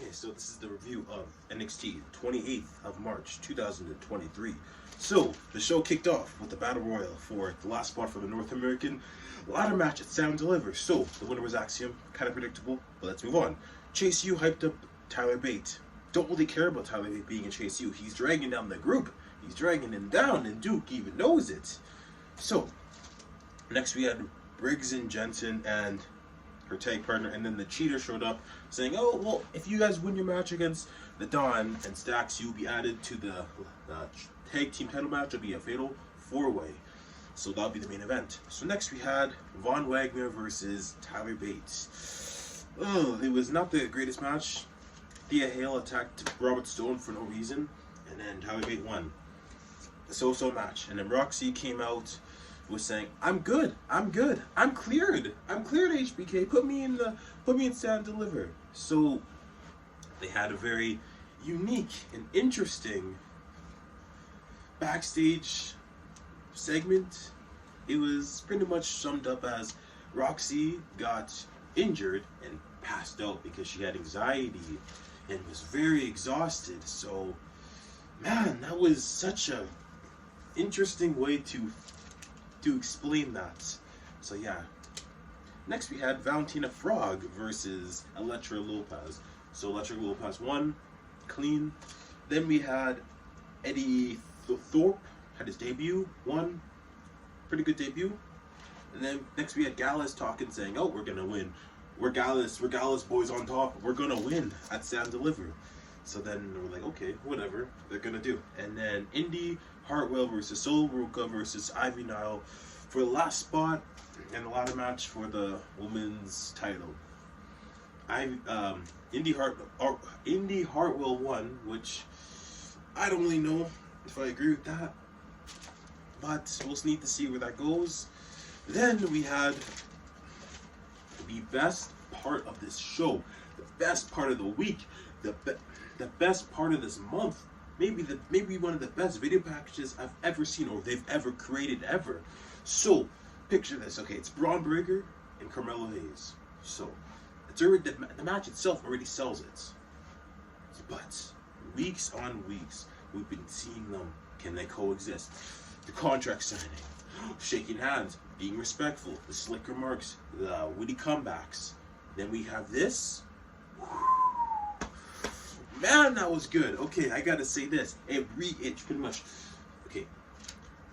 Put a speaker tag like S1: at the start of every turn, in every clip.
S1: Okay, so this is the review of NXT, 28th of March, 2023. So, the show kicked off with the Battle Royal for the last spot for the North American ladder match at Sound Deliver. So, the winner was Axiom, kind of predictable, but let's move on. Chase U hyped up Tyler Bate. Don't really care about Tyler Bate being in Chase U. He's dragging down the group. He's dragging him down, and Duke even knows it. So, next we had Briggs and Jensen and her tag partner, and then the cheater showed up saying, oh, well, if you guys win your match against the Dawn and Stacks, you'll be added to the tag team title match. It'll be a fatal 4-way. So that'll be the main event. So next we had Von Wagner versus Tyler Bates. Oh, it was not the greatest match. Thea Hale attacked Robert Stone for no reason, and then Tyler Bates won. A so-so match. And then Roxy came out, was saying, I'm good, I'm cleared, HBK, put me in Stand Deliver. So they had a very unique and interesting backstage segment. It was pretty much summed up as Roxy got injured and passed out because she had anxiety and was very exhausted. So man, that was such a interesting way to explain that. So yeah. Next we had Valentina Frog versus Elektra Lopez. So Elektra Lopez won, clean. Then we had Eddie Thorpe had his debut, won, pretty good debut. And then next we had Gallus talking, saying, oh, we're gonna win. We're Gallus boys on top. We're gonna win at Stand Deliver. So then we're like, okay, whatever they're gonna do. And then Indy Hartwell versus Sol Ruka versus Ivy Nile for the last spot and the ladder match for the women's title. Indy Hartwell won, which I don't really know if I agree with that, but we'll need to see where that goes. Then we had the best part of this show, the best part of the week, the best part of this month, maybe one of the best video packages I've ever seen or they've ever created ever. So picture this, okay, it's Braun Breaker and Carmelo Hayes. So it's already, the match itself already sells it, but weeks on weeks we've been seeing them. Can they coexist? The contract signing, shaking hands, being respectful, the slick remarks, the witty comebacks. Then we have this. Man, that was good. Okay, I gotta say this. It's pretty much, okay,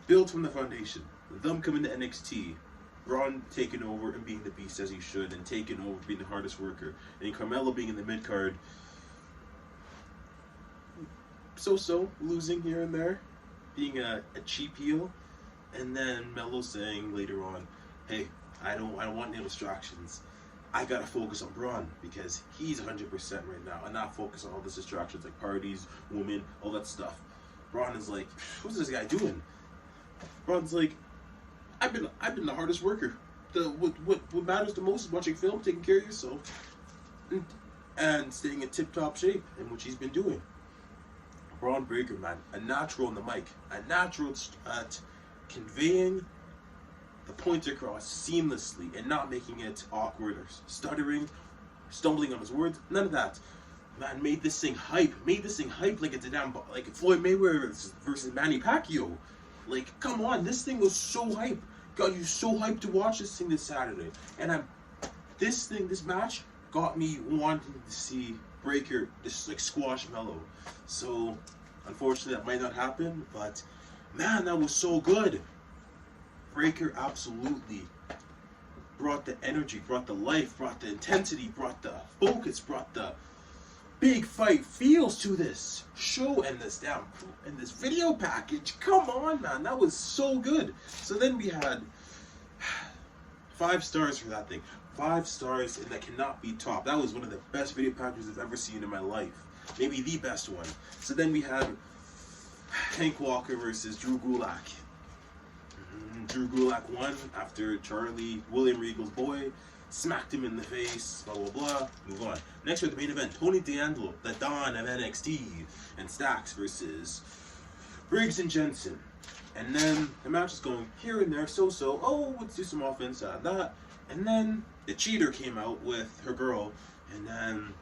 S1: built from the foundation. Them coming to NXT, Braun taking over and being the beast as he should, and taking over being the hardest worker, and Carmelo being in the mid card, so losing here and there, being a cheap heel, and then Melo saying later on, hey, I don't want no distractions. I gotta focus on Braun because he's 100% right now, and not focus on all these distractions like parties, women, all that stuff. Braun is like, what's this guy doing? Braun's like, I've been the hardest worker. What matters the most is watching film, taking care of yourself, and staying in tip-top shape, and which he's been doing. Braun Breaker, man, a natural on the mic, a natural at conveying the point across seamlessly and not making it awkward or stuttering, stumbling on his words. None of that. Man, made this thing hype like it's a damn, like Floyd Mayweather versus Manny Pacquiao. Like, come on, this thing was so hype. Got you so hyped to watch this thing this Saturday. And this match got me wanting to see Breaker just like squash Melo. So unfortunately that might not happen, but man, that was so good. Breaker absolutely brought the energy, brought the life, brought the intensity, brought the focus, brought the big fight feels to this show and this video package. Come on, man, that was so good. So then we had 5 stars for that thing. 5 stars, and that cannot be topped. That was one of the best video packages I've ever seen in my life. Maybe the best one. So then we had Hank Walker versus Drew Gulak. Drew Gulak won after William Regal's boy, smacked him in the face, blah, blah, blah. Move on. Next we have the main event, Tony D'Angelo, the Don of NXT, and Stacks versus Briggs and Jensen. And then the match is going here and there, so, oh, let's do some offense, that. And then the cheater came out with her girl, And then,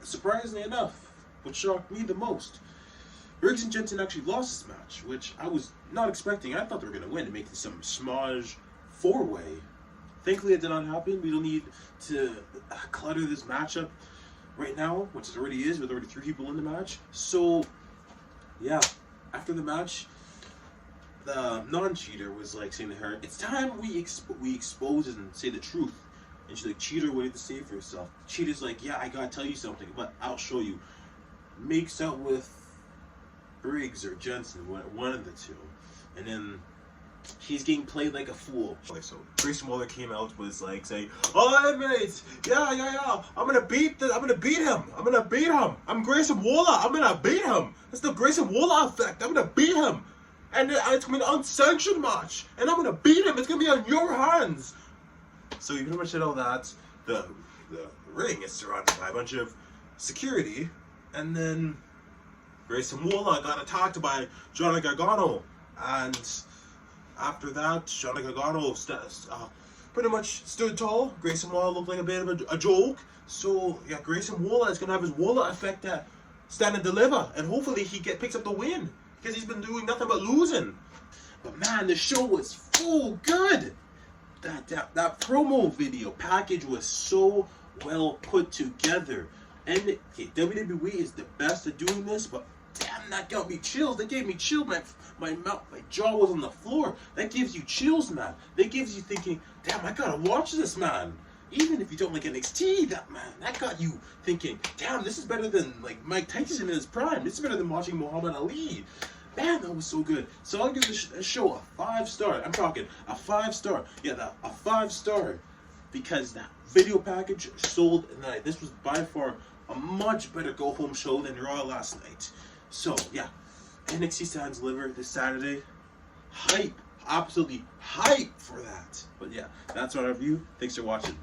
S1: surprisingly enough, what shocked me the most, Briggs and Jensen actually lost this match, which I was not expecting. I thought they were going to win and make this some smudge 4-way. Thankfully, it did not happen. We don't need to clutter this matchup right now, which it already is, with already 3 people in the match. So, yeah, after the match, the non-cheater was like saying to her, "It's time we expose and say the truth." And she's like, "Cheater, what do you have to say for yourself?" Cheater's like, "Yeah, I gotta tell you something, but I'll show you." Makes out with Briggs or Jensen, one of the two, and then he's getting played like a fool. So Grayson Waller came out, was like saying, "Oh, mates, yeah, I'm gonna beat him. I'm Grayson Waller. I'm gonna beat him. It's the Grayson Waller effect. I'm gonna beat him, and it's gonna be an unsanctioned match, and I'm gonna beat him. It's gonna be on your hands." So you pretty much did all that. The ring is surrounded by a bunch of security, and then Grayson Waller got attacked by Johnny Gargano, and after that, Johnny Gargano pretty much stood tall. Grayson Waller looked like a bit of a joke. So yeah, Grayson Waller is gonna have his Waller effect that stand and deliver, and hopefully he picks up the win, because he's been doing nothing but losing. But man, the show was full good. That promo video package was so well put together. And okay, WWE is the best at doing this, but damn, that got me chills. That gave me chills. My mouth, my jaw was on the floor. That gives you chills, man. That gives you thinking, damn, I gotta watch this, man. Even if you don't like NXT, that got you thinking, damn, this is better than like Mike Tyson in his prime. This is better than watching Muhammad Ali. Man, that was so good. So I'll give this show a 5-star. I'm talking a 5-star. Yeah, a 5-star. Because that video package sold the night. This was by far a much better go-home show than Raw last night. So, yeah. NXT Stand and Deliver this Saturday. Hype. Absolutely hype for that. But yeah, that's our review. Thanks for watching.